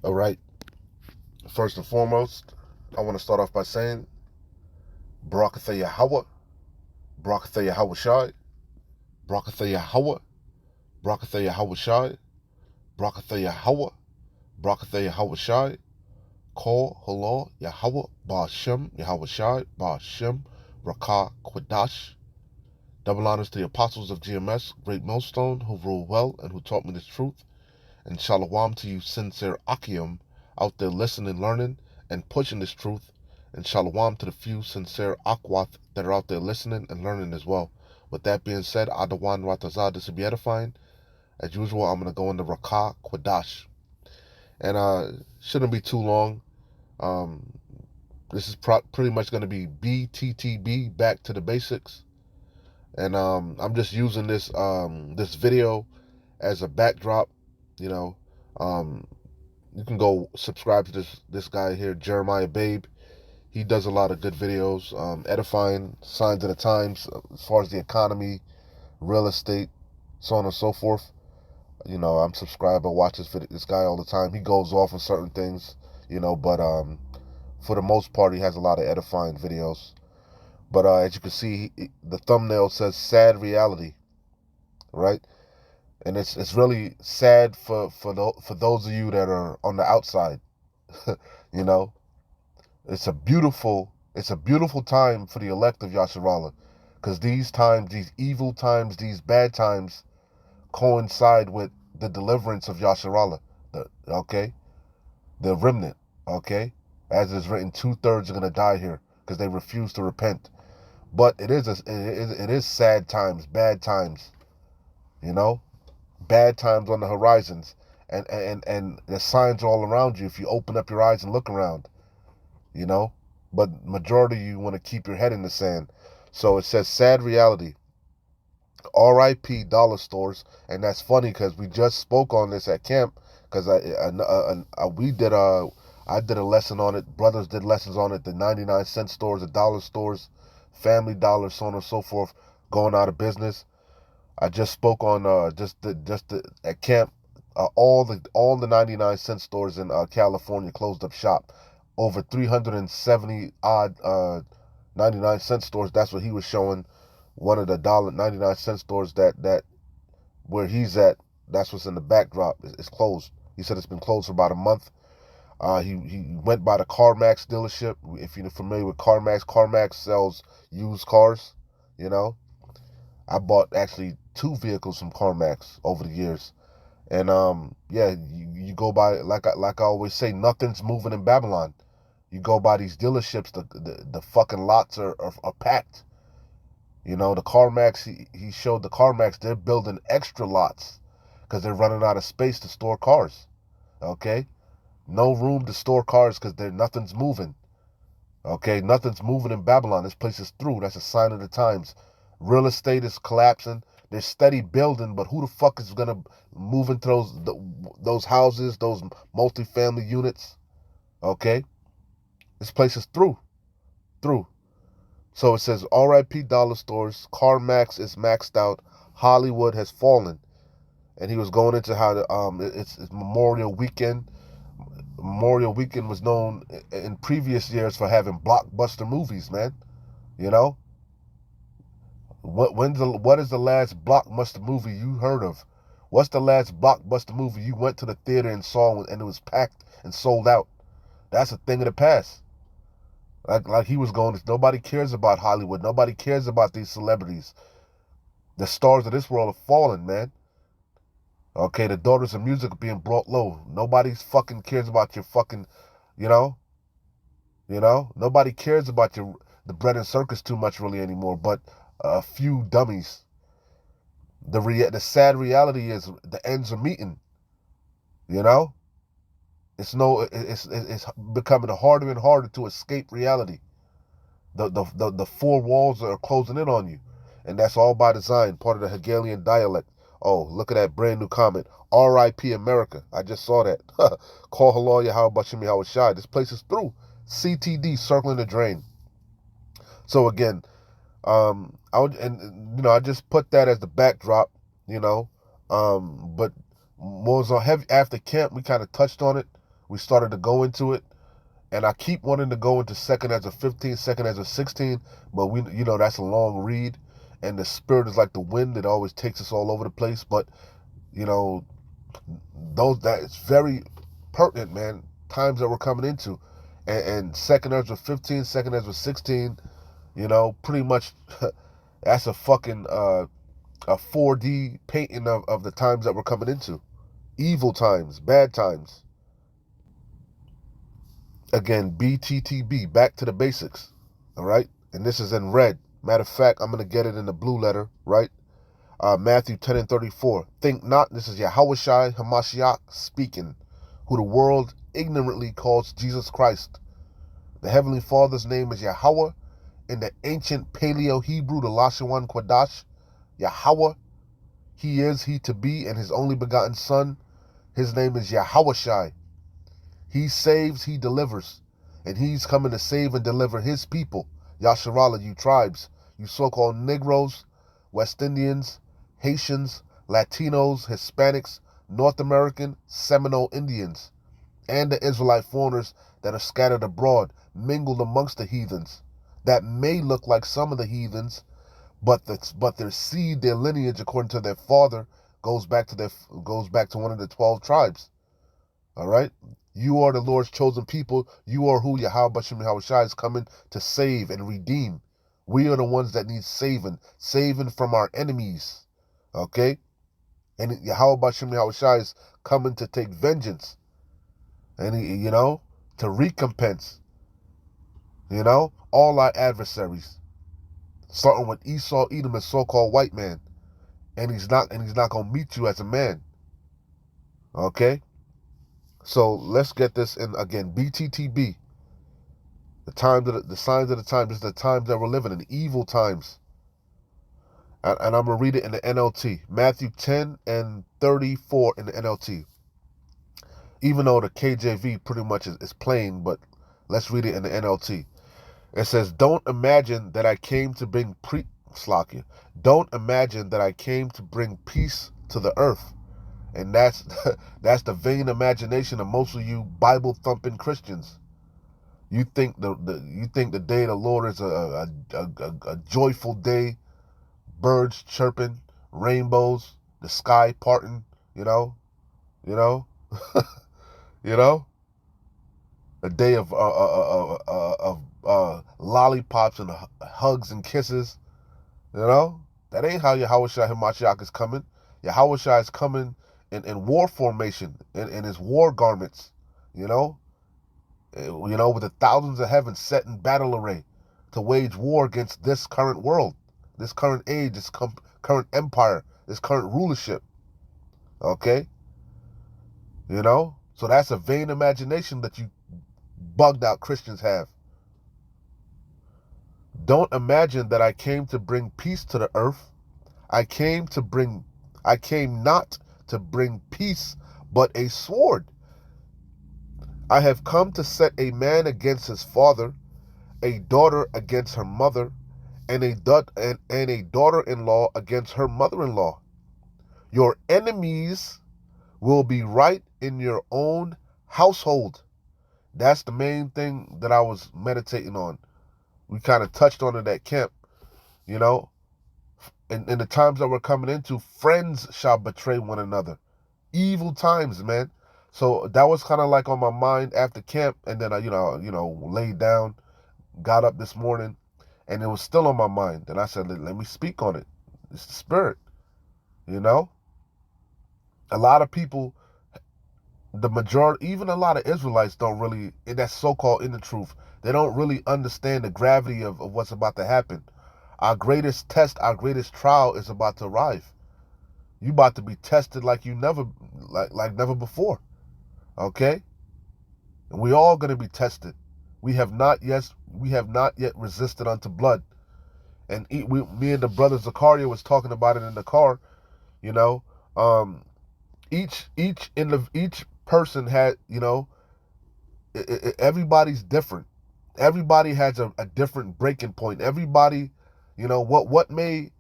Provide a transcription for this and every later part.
All right. First and foremost, I want to start off by saying, Barakatha Yahweh, Barakatha Yahweh Shai, Barakatha Yahweh, Barakatha Yahweh Shai, Barakatha Yahweh, Barakatha Yahweh Shai, Kol Halal Yahweh, Ba'ashem Yahweh Shai, Ba'ashem Rakah Quadash. Double honors to the apostles of GMS, Great Millstone, who rule well and who taught me this truth. And shalom to you sincere Akim out there listening, learning, and pushing this truth. And shalom to the few sincere Akwath that are out there listening and learning as well. With that being said, Adawan Ratazah, this will be edifying. As usual, I'm going to go into Rakah Quadash. And shouldn't be too long. This is pretty much going to be BTTB, back to the basics. And I'm just using this video as a backdrop. You know, you can go subscribe to this guy here, Jeremiah Babe. He does a lot of good videos, edifying, signs of the times, as far as the economy, real estate, so on and so forth. You know, I'm subscribed. I watch this guy all the time. He goes off on certain things, but for the most part, he has a lot of edifying videos. But as you can see, the thumbnail says "sad reality," right? And it's really sad for those of you that are on the outside. you know, it's a beautiful time for the elect of Yasharallah, because these times, these evil times, these bad times, coincide with the deliverance of Yasharallah. The remnant. Okay, as is written, 2/3 are gonna die here because they refuse to repent. But it is sad times, bad times. Bad times on the horizons, and the signs are all around you if you open up your eyes and look around. But majority of you want to keep your head in the sand. So it says sad reality. R.I.P dollar stores, and that's funny because we just spoke on this at camp, because I did a lesson on it. Brothers did lessons on it. The 99-cent stores, the dollar stores, Family Dollar, so on and so forth, going out of business. I just spoke on at camp. All the 99-cent stores in California closed up shop. Over 370 odd 99-cent stores. That's what he was showing. One of the 99-cent stores that where he's at. That's what's in the backdrop. It's closed. He said it's been closed for about a month. He went by the CarMax dealership. If you're familiar with CarMax sells used cars. I bought actually 2 vehicles from CarMax over the years. And you go by, like I always say, nothing's moving in Babylon. You go by these dealerships, the fucking lots are packed. The CarMax, he showed the CarMax, they're building extra lots because they're running out of space to store cars. Okay? No room to store cars because nothing's moving. Okay? Nothing's moving in Babylon. This place is through. That's a sign of the times. Real estate is collapsing. They're steady building, but who the fuck is gonna move into those houses, those multi-family units? Okay, this place is through. So it says R.I.P dollar stores. CarMax is maxed out. Hollywood has fallen, and he was going into how it's Memorial Weekend. Memorial Weekend was known in previous years for having blockbuster movies, man. What is the last blockbuster movie you heard of? What's the last blockbuster movie you went to the theater and saw and it was packed and sold out? That's a thing of the past. Like he was going, nobody cares about Hollywood. Nobody cares about these celebrities. The stars of this world are falling, man. Okay, the daughters of music are being brought low. Nobody's fucking cares about your fucking, you know? Nobody cares about the bread and circus too much really anymore, but a few dummies. The sad reality is the ends are meeting. It's becoming harder and harder to escape reality. The 4 walls are closing in on you, and that's all by design, part of the Hegelian dialect. Oh, look at that brand new comment. R.I.P. America. I just saw that. Call Halal Yahweh Bashim Yahweh Shai. This place is through. CTD, circling the drain. So again, I just put that as the backdrop, but more so heavy after camp, we kind of touched on it. We started to go into it, and I keep wanting to go into second Ezra 15, second Ezra 16, but that's a long read, and the spirit is like the wind; it always takes us all over the place. But you know, it's very pertinent, man. Times that we're coming into, and second Ezra 15, second Ezra 16, pretty much that's a fucking a 4D painting of the times that we're coming into. Evil times, bad times. Again, BTTB, back to the basics. All right? And this is in red. Matter of fact, I'm going to get it in the blue letter, right? Matthew 10 and 34. Think not, this is Yahushai Hamashiach speaking, who the world ignorantly calls Jesus Christ. The Heavenly Father's name is Yahweh. In the ancient Paleo-Hebrew, the Lashawan Quadash, Yahweh, he is, he to be, and his only begotten Son. His name is Yahushai. He saves, he delivers. And he's coming to save and deliver his people. Yasharala, you tribes, you so-called Negroes, West Indians, Haitians, Latinos, Hispanics, North American, Seminole Indians, and the Israelite foreigners that are scattered abroad, mingled amongst the heathens, that may look like some of the heathens, but their seed, their lineage, according to their father, goes back to one of the 12 tribes. All right? You are the Lord's chosen people. You are who Yahweh Bashem Yahushai is coming to save and redeem. We are the ones that need saving from our enemies. Okay? And Yahweh Bashem Yahushai is coming to take vengeance. And to recompense, all our adversaries. Starting with Esau, Edom, a so-called white man. And he's not gonna meet you as a man. Okay? So let's get this in again. BTTB. The signs of the time. This is the times that we're living in. Evil times. And I'm gonna read it in the NLT. Matthew 10 and 34 in the NLT. Even though the KJV pretty much is plain, but let's read it in the NLT. It says, "Don't imagine that I came to bring Don't imagine that I came to bring peace to the earth." And that's the vain imagination of most of you Bible thumping Christians. You think the day of the Lord is a joyful day, birds chirping, rainbows, the sky parting, you know, a day of lollipops and hugs and kisses, That ain't how Yahushua Hamashiach is coming. Yahushua is coming in war formation, in his war garments, with the thousands of heavens set in battle array to wage war against this current world, this current age, this current empire, this current rulership. Okay? So that's a vain imagination that you bugged out Christians have. Don't imagine that I came to bring peace to the earth. I came not to bring peace, but a sword. I have come to set a man against his father, a daughter against her mother, and a daughter-in-law against her mother-in-law. Your enemies will be right in your own household. That's the main thing that I was meditating on. We kind of touched on it at camp, in the times that we're coming into, friends shall betray one another. Evil times, man. So that was kind of like on my mind after camp, and then I, laid down, got up this morning, and it was still on my mind. And I said, let me speak on it. It's the spirit, A lot of people, the majority, even a lot of Israelites don't really, and that's so-called in the truth, they don't really understand the gravity of what's about to happen. Our greatest test, our greatest trial is about to arrive. You about to be tested like you never, like never before. Okay? And we all going to be tested. We have not yet resisted unto blood. And me and the brother Zakaria was talking about it in the car. Each person had, everybody's different. Everybody has a different breaking point. Everybody, what may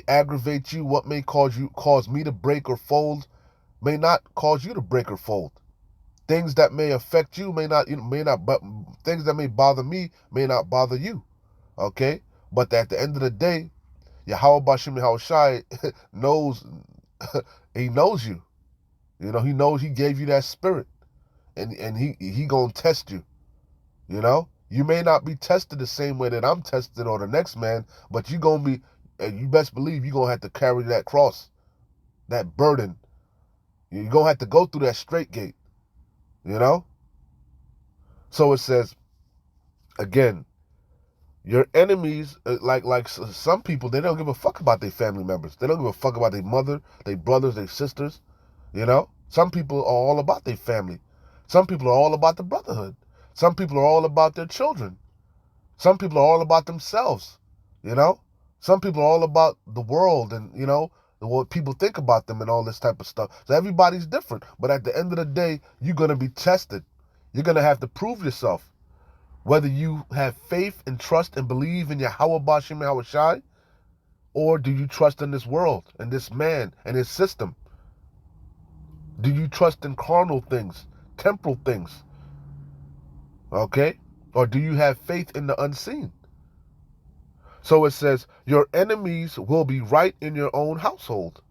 aggravate you, what may cause me to break or fold, may not cause you to break or fold. Things that may affect you but things that may bother me may not bother you. Okay? But at the end of the day, Yahweh Bashim Yahushai knows he knows you. You know, he knows he gave you that spirit. And he gonna test you. You know? You may not be tested the same way that I'm tested or the next man, but you gonna be, and you best believe you're gonna have to carry that cross, that burden. You're gonna have to go through that straight gate. You know? So it says, again, your enemies, like some people, they don't give a fuck about their family members. They don't give a fuck about their mother, their brothers, their sisters. You know? Some people are all about their family. Some people are all about the brotherhood. Some people are all about their children. Some people are all about themselves. You know? Some people are all about the world and, you know, what people think about them and all this type of stuff. So everybody's different. But at the end of the day, you're going to be tested. You're going to have to prove yourself. Whether you have faith and trust and believe in Yahweh Bashim Yahushai, or do you trust in this world and this man and his system? Do you trust in carnal things, temporal things? Okay? Or do you have faith in the unseen? So it says, your enemies will be right in your own household.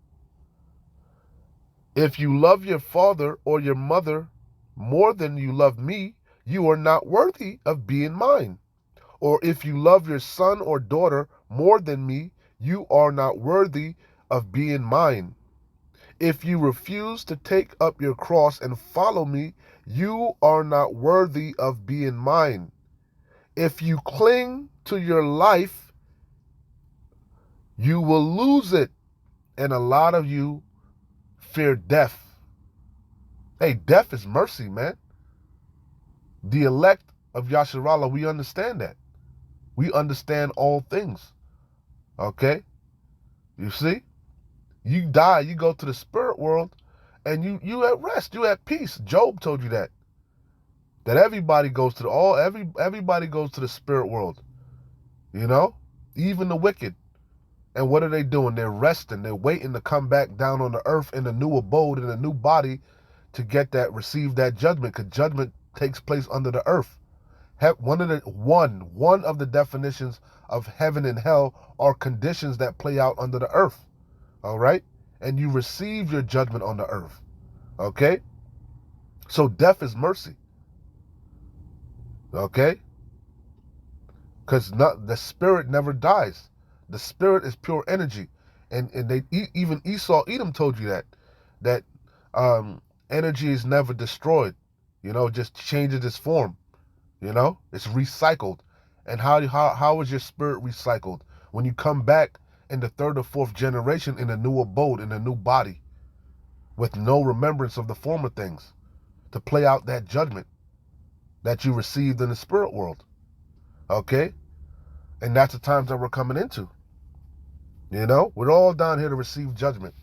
If you love your father or your mother more than you love me, you are not worthy of being mine. Or if you love your son or daughter more than me, you are not worthy of being mine. If you refuse to take up your cross and follow me, you are not worthy of being mine. If you cling to your life, you will lose it. And a lot of you fear death. Hey, death is mercy, man. The elect of Yasharallah, we understand that. We understand all things. Okay? You see? You die, you go to the spirit world, and you at rest, you at peace. Job told you that. That everybody goes to everybody goes to the spirit world. You know? Even the wicked. And what are they doing? They're resting. They're waiting to come back down on the earth in a new abode, in a new body, to receive that judgment, because judgment takes place under the earth. One of the definitions of heaven and hell are conditions that play out under the earth. All right? And you receive your judgment on the earth. Okay? So death is mercy. Okay? Because the spirit never dies. The spirit is pure energy. And even Esau Edom told you that energy is never destroyed. You know, just changes its form. You know, it's recycled. And how is your spirit recycled? When you come back in the third or fourth generation in a new abode, in a new body, with no remembrance of the former things, to play out that judgment that you received in the spirit world. Okay? And that's the times that we're coming into. You know, we're all down here to receive judgment.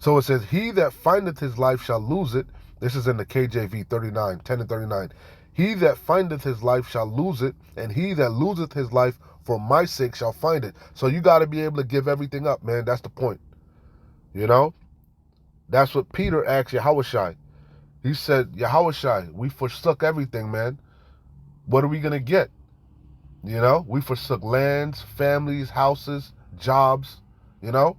So it says, he that findeth his life shall lose it. This is in the KJV 10 and 39. He that findeth his life shall lose it, and he that loseth his life for my sake shall find it. So you got to be able to give everything up, man. That's the point. You know? That's what Peter asked Yahushai. He said, Yahushai, we forsook everything, man. What are we going to get? You know? We forsook lands, families, houses, jobs, you know?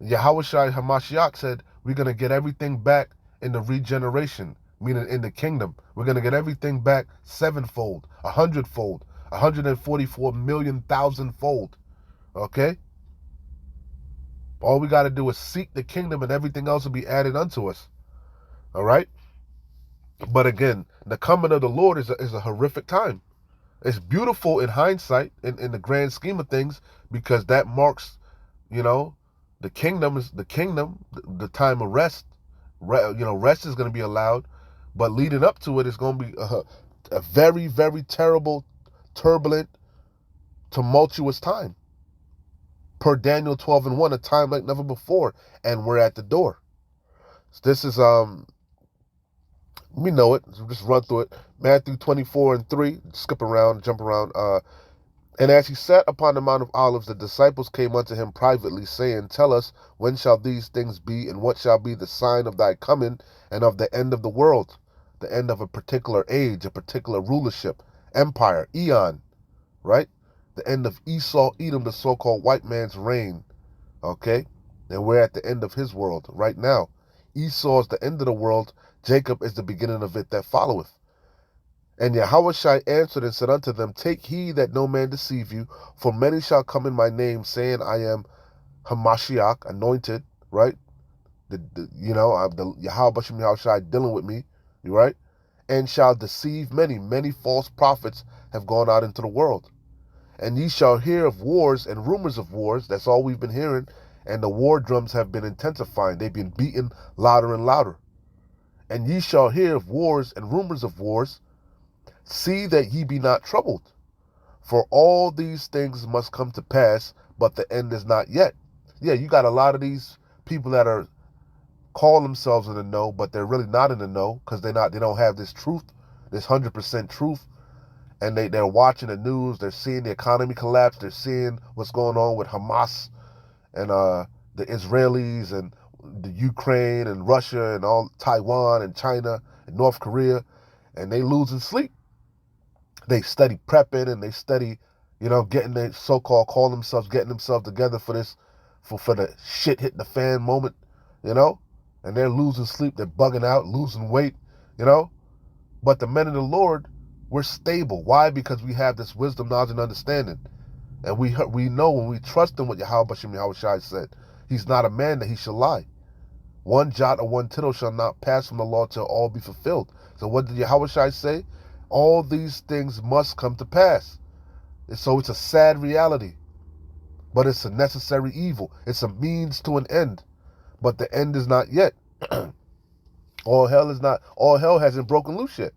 Yahushai Hamashiach said, we're going to get everything back in the regeneration, meaning in the kingdom. We're going to get everything back sevenfold, 100-fold, 144 million thousand-fold. Okay? All we got to do is seek the kingdom and everything else will be added unto us. All right? But again, the coming of the Lord is a horrific time. It's beautiful in hindsight, in the grand scheme of things, because that marks, you know, the kingdom, the time of rest. Rest is going to be allowed, but leading up to it is going to be a very, very terrible, turbulent, tumultuous time. Per Daniel 12:1, a time like never before, and we're at the door. So this is we know it. So just run through it. Matthew 24:3. Skip around, jump around. And as he sat upon the Mount of Olives, the disciples came unto him privately, saying, Tell us, when shall these things be, and what shall be the sign of thy coming, and of the end of the world? The end of a particular age, a particular rulership, empire, eon, right? The end of Esau, Edom, the so-called white man's reign, okay? And we're at the end of his world right now. Esau is the end of the world. Jacob is the beginning of it that followeth. And Yahushua answered and said unto them, Take heed that no man deceive you, for many shall come in my name, saying, I am Hamashiach, anointed, right? The Yahushua dealing with me, right? And shall deceive many. Many false prophets have gone out into the world. And ye shall hear of wars and rumors of wars. That's all we've been hearing. And the war drums have been intensifying. They've been beaten louder and louder. And ye shall hear of wars and rumors of wars. See that ye be not troubled. For all these things must come to pass, but the end is not yet. Yeah, you got a lot of these people that are call themselves in the know, but they're really not in the know because they don't have this truth, this 100% truth. And they're watching the news, they're seeing the economy collapse, they're seeing what's going on with Hamas and the Israelis and the Ukraine and Russia and all Taiwan and China and North Korea, and they losing sleep. They study prepping and they study, getting their so-called call themselves, getting themselves together for this, for the shit hitting the fan moment, and they're losing sleep, they're bugging out, losing weight, But the men of the Lord, we're stable. Why? Because we have this wisdom, knowledge, and understanding. And we know when we trust in what Yahushua said. He's not a man that he shall lie. One jot or one tittle shall not pass from the law till all be fulfilled. So what did Yahushua say? All these things must come to pass. So it's a sad reality. But it's a necessary evil. It's a means to an end. But the end is not yet. All hell hasn't broken loose yet.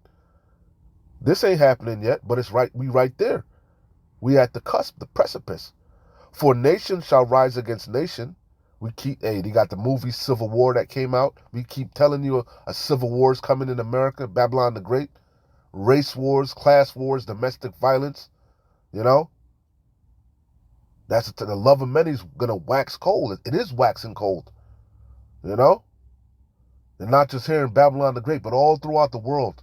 This ain't happening yet, but it's right. We right there. We at the cusp, the precipice. For nation shall rise against nation. They got the movie Civil War that came out. We keep telling you a civil war is coming in America, Babylon the Great. Race wars, class wars, domestic violence, That's the love of many is going to wax cold. It is waxing cold, And not just here in Babylon the Great, but all throughout the world.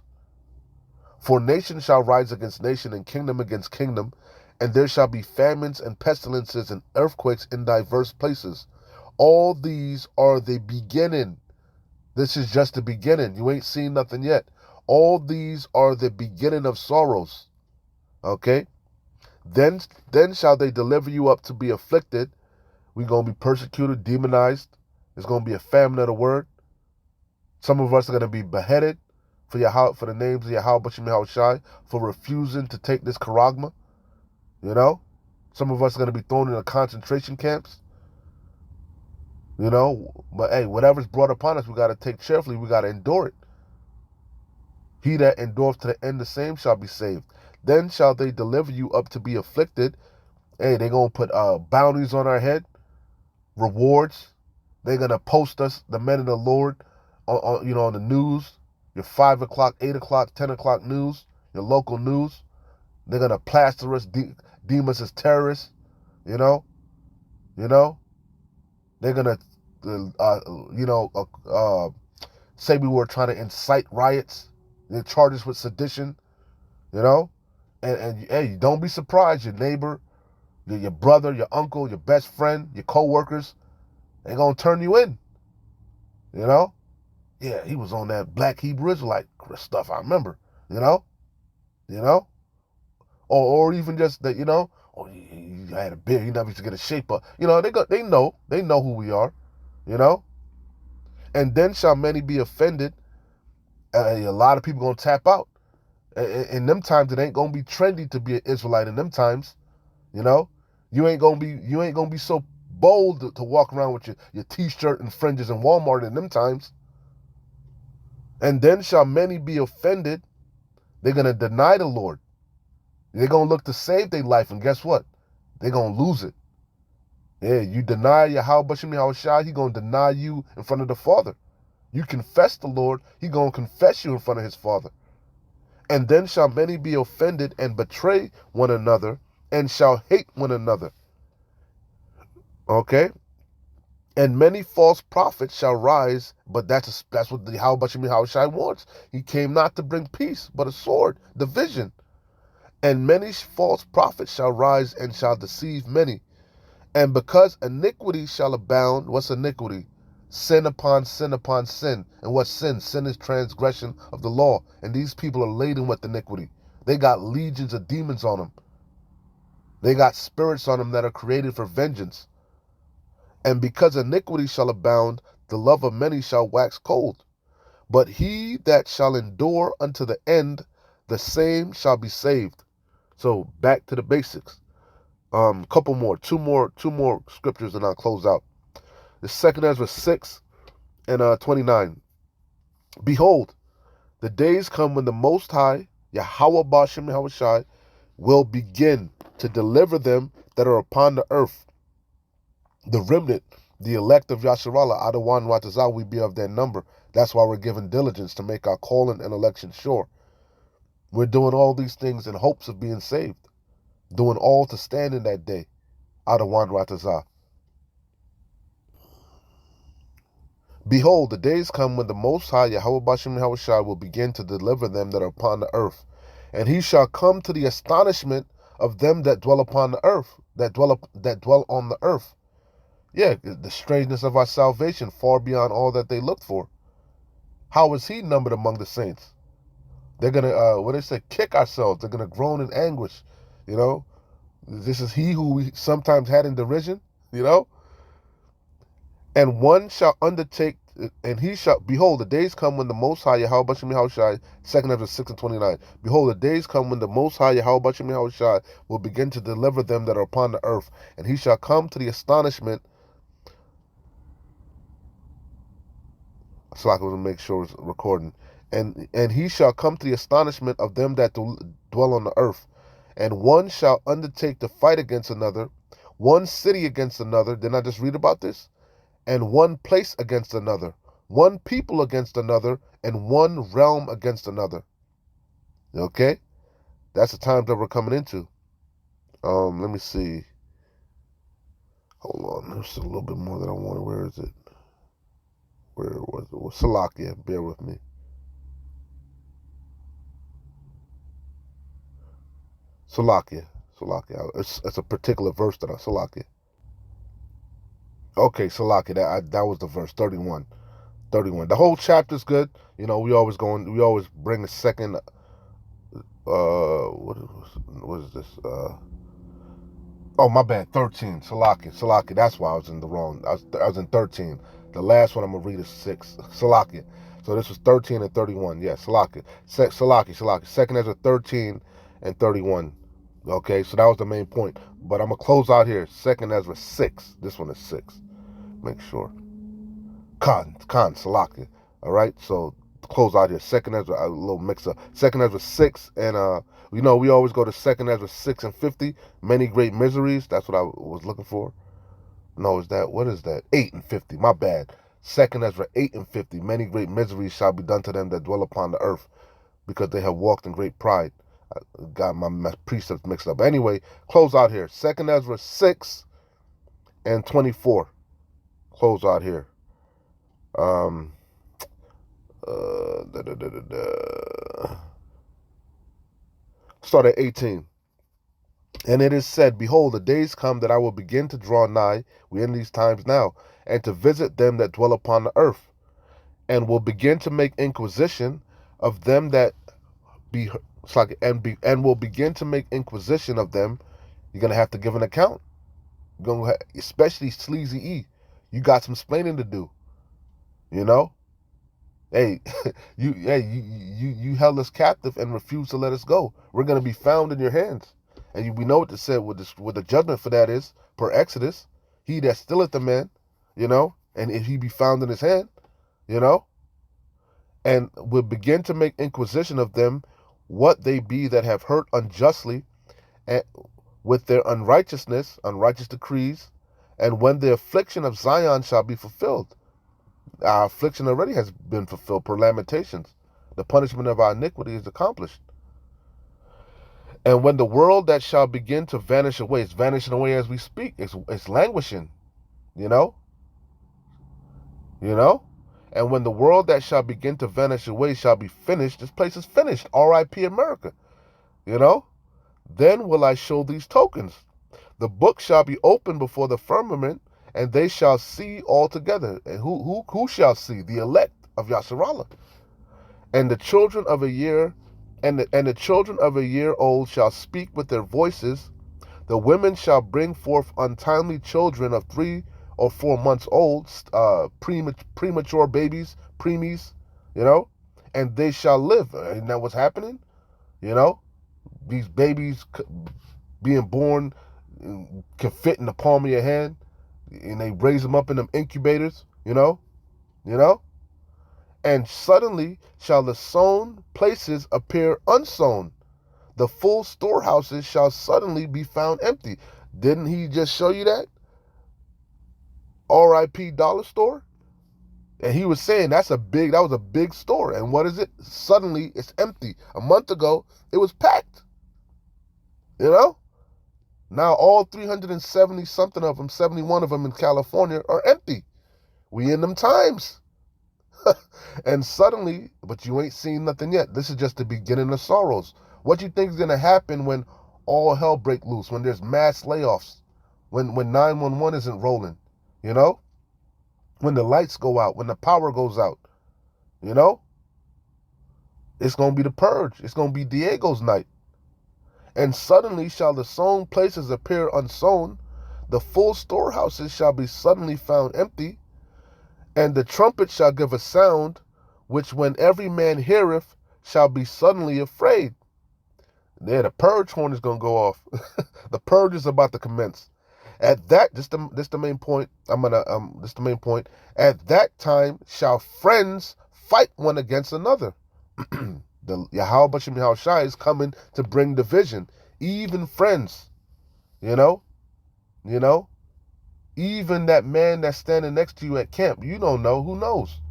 For nation shall rise against nation and kingdom against kingdom, and there shall be famines and pestilences and earthquakes in diverse places. All these are the beginning. This is just the beginning. You ain't seen nothing yet. All these are the beginning of sorrows. Okay? Then shall they deliver you up to be afflicted. We're going to be persecuted, demonized. There's going to be a famine of the word. Some of us are going to be beheaded for the names of Yahushua, for refusing to take this charagma. Some of us are going to be thrown into concentration camps. But hey, whatever's brought upon us, we got to take cheerfully. We got to endure it. He that endureth to the end, the same shall be saved. Then shall they deliver you up to be afflicted. Hey, they're going to put bounties on our head, rewards. They're going to post us, the men of the Lord, on the news, your 5 o'clock, 8 o'clock, 10 o'clock news, your local news. They're going to plaster us, deem us as terrorists, They're going to, say we were trying to incite riots. They charge us with sedition, And hey, don't be surprised. Your neighbor, your brother, your uncle, your best friend, your co-workers, they're going to turn you in, Yeah, he was on that Black Hebrew Israelite stuff, I remember, Or even just that, oh, he had a beard, he never used to get a shape up. They know who we are, And then shall many be offended. A lot of people going to tap out. In them times, it ain't going to be trendy to be an Israelite in them times, You ain't going to be so bold to walk around with your t-shirt and fringes in Walmart in them times. And then shall many be offended. They're going to deny the Lord. They're going to look to save their life, and guess what? They're going to lose it. Yeah, you deny Yahushua, He going to deny you in front of the Father. You confess the Lord, He going to confess you in front of His Father. And then shall many be offended and betray one another and shall hate one another. Okay? And many false prophets shall rise, but that's what the how Shai wants. He came not to bring peace, but a sword, division. And many false prophets shall rise and shall deceive many. And because iniquity shall abound, what's iniquity? Sin upon sin upon sin. And what's sin? Sin is transgression of the law. And these people are laden with iniquity. They got legions of demons on them. They got spirits on them that are created for vengeance. And because iniquity shall abound, the love of many shall wax cold. But he that shall endure unto the end, the same shall be saved. So back to the basics. Couple more, two more scriptures, and I'll close out. The second Ezra 6 and 29. Behold, the days come when the Most High, Yahweh Bashem Yahushai, will begin to deliver them that are upon the earth. The remnant, the elect of Yasharallah, Adawan Ratazah, we be of their number. That's why we're given diligence to make our calling and election sure. We're doing all these things in hopes of being saved. Doing all to stand in that day. Adawan Ratazah. Behold, the days come when the Most High, Yahweh Bashem Yahushai, will begin to deliver them that are upon the earth. And he shall come to the astonishment of them that dwell upon the earth, that dwell on the earth. Yeah, the strangeness of our salvation, far beyond all that they looked for. How is he numbered among the saints? They're going to, what they say, kick ourselves. They're going to groan in anguish. You know, this is he who we sometimes had in derision, you know. And one shall undertake, and he shall, behold, the days come when the Most High, Yahweh Bashem Yahushai, 2 Ezra 6 and 29. Behold, the days come when the Most High, Yahweh Bashem Yahushai, will begin to deliver them that are upon the earth. And he shall come to the astonishment. So I can make sure it's recording. And he shall come to the astonishment of them that dwell on the earth. And one shall undertake to fight against another, one city against another. Didn't I just read about this? And one place against another, one people against another, and one realm against another. Okay? That's the time that we're coming into. Let me see. Hold on. There's a little bit more that I wanted. Where is it? Where was it? Well, Salakia, bear with me. Salakia. It's a particular verse that I Salakia. Okay, Salakia, that was the verse 31. 31. The whole chapter's good. You know, we always bring a second what is this? Oh, my bad, 13. Salakia. That's why I was in the wrong. I was in 13. The last one I'm gonna read is 6. Salakia. So this was 13 and 31. Yeah, Salakia. Salakia. Second Ezra 13 and 31. Okay, so that was the main point. But I'm gonna close out here. Second Ezra 6. This one is 6. Make sure. Khan, Salakia. All right, so close out here. Second Ezra, a little mix up. Second Ezra 6 and you know, we always go to Second Ezra 6 and 50. Many great miseries. That's what I was looking for. No, what is that? 8 and 50. My bad. Second Ezra 8 and 50. Many great miseries shall be done to them that dwell upon the earth, because they have walked in great pride. I got my precepts mixed up. Anyway, close out here. Second Ezra 6 and 24. Close out here. Start at 18. And it is said, behold, the days come that I will begin to draw nigh, we in these times now, and to visit them that dwell upon the earth, and will begin to make inquisition of them that be and will begin to make inquisition of them. You're gonna have to give an account. Especially Sleazy E. You got some explaining to do. You know? Hey, you held us captive and refused to let us go. We're gonna be found in your hands. And we know what it said, what the judgment for that is, per Exodus. He that stealeth the man, you know, and if he be found in his hand, you know, and will begin to make inquisition of them, what they be that have hurt unjustly, and with their unrighteous decrees, and when the affliction of Zion shall be fulfilled. Our affliction already has been fulfilled per Lamentations. The punishment of our iniquity is accomplished. And when the world that shall begin to vanish away, it's vanishing away as we speak. It's languishing, you know, you know. And when the world that shall begin to vanish away shall be finished, this place is finished. R.I.P. America, you know. Then will I show these tokens. The book shall be opened before the firmament, and they shall see all together. And who shall see? The elect of Yasharallah. And the children of a year, and the children of a year old shall speak with their voices. The women shall bring forth untimely children of 3 or 4 months old, premature babies, preemies, you know, and they shall live. Isn't that what's happening? You know, these babies being born can fit in the palm of your hand, and they raise them up in them incubators, you know. And suddenly shall the sown places appear unsown. The full storehouses shall suddenly be found empty. Didn't he just show you that? R.I.P. Dollar Store? And he was saying that was a big store. And what is it? Suddenly it's empty. A month ago, it was packed. You know? Now all 370 something of them, 71 of them in California are empty. We in them times. And suddenly, but you ain't seen nothing yet. This is just the beginning of sorrows. What you think is going to happen when all hell break loose, when there's mass layoffs, when 911 isn't rolling, you know? When the lights go out, when the power goes out, you know? It's going to be the purge. It's going to be Diego's night. And suddenly shall the sown places appear unsown. The full storehouses shall be suddenly found empty. And the trumpet shall give a sound, which when every man heareth, shall be suddenly afraid. There, the purge horn is going to go off. The purge is about to commence. At that, this the main point. This the main point. At that time shall friends fight one against another. The Yahweh Bashim Yahushai is coming to bring division. Even friends, you know. Even that man that's standing next to you at camp, you don't know. Who knows?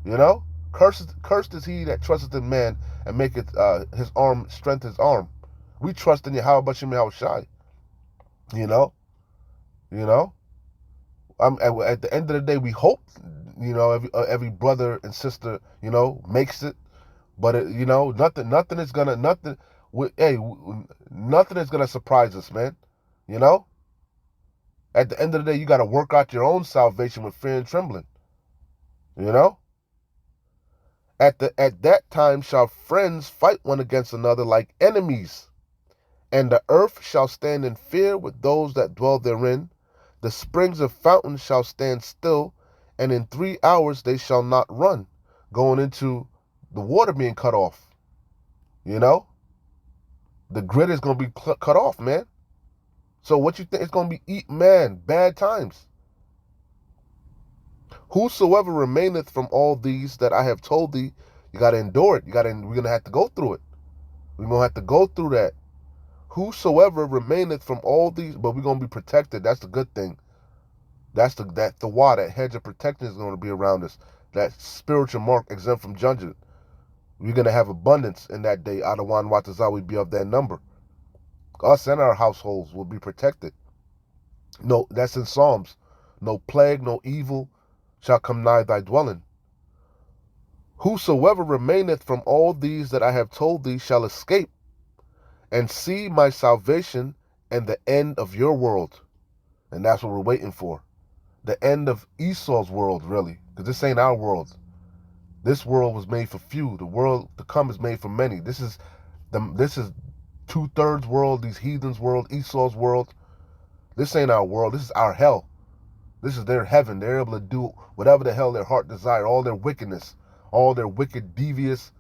You know. Cursed is he that trusteth in man and maketh his arm strength his arm. We trust in Yahweh Bashim Yahushai. You know. At the end of the day, we hope, every brother and sister, makes it. But nothing is gonna surprise us, man. You know. At the end of the day, you got to work out your own salvation with fear and trembling. You know. At that time shall friends fight one against another like enemies, and the earth shall stand in fear with those that dwell therein. The springs of fountains shall stand still, and in 3 hours they shall not run, going into the water being cut off. You know? The grid is going to be cut off, man. So what you think? It's going to be bad times. Whosoever remaineth from all these that I have told thee, you got to endure it. We're going to have to go through it. We're going to have to go through that. Whosoever remaineth from all these, but we're going to be protected. That's the good thing. That's the hedge of protection is going to be around us. That spiritual mark exempt from judgment. We're going to have abundance in that day. Adawan Watazah will be of that number. Us and our households will be protected. No, that's in Psalms. No plague, no evil shall come nigh thy dwelling. Whosoever remaineth from all these that I have told thee shall escape, and see my salvation and the end of your world. And that's what we're waiting for. The end of Esau's world, really. Because this ain't our world. This world was made for few. The world to come is made for many. This is 2/3 world, these heathens' world, Esau's world. This ain't our world. This is our hell. This is their heaven. They're able to do whatever the hell their heart desire. All their wickedness, all their wicked, devious,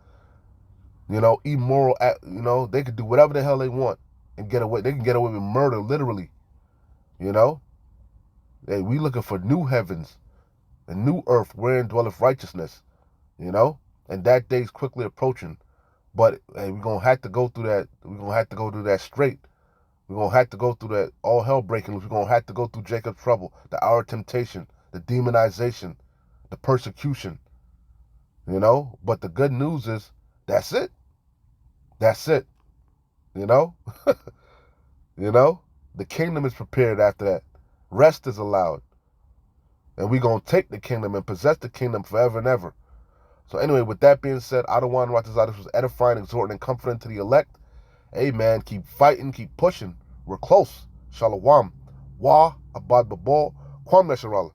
immoral, they could do whatever the hell they want and get away. They can get away with murder, literally. Hey, we looking for new heavens and new earth wherein dwelleth righteousness, and that day's quickly approaching. But hey, we're going to have to go through that. We're going to have to go through that straight. We're going to have to go through that all hell breaking loose. We're going to have to go through Jacob's trouble, the hour of temptation, the demonization, the persecution, But the good news is, that's it. That's it. You know? You know? The kingdom is prepared after that. Rest is allowed. And we're going to take the kingdom and possess the kingdom forever and ever. So anyway, with that being said, I don't want to write this out. This was edifying, exhorting, and comforting to the elect. Hey, man, keep fighting, keep pushing. We're close. Shalom. Wa, abad babal, kwam nesharala.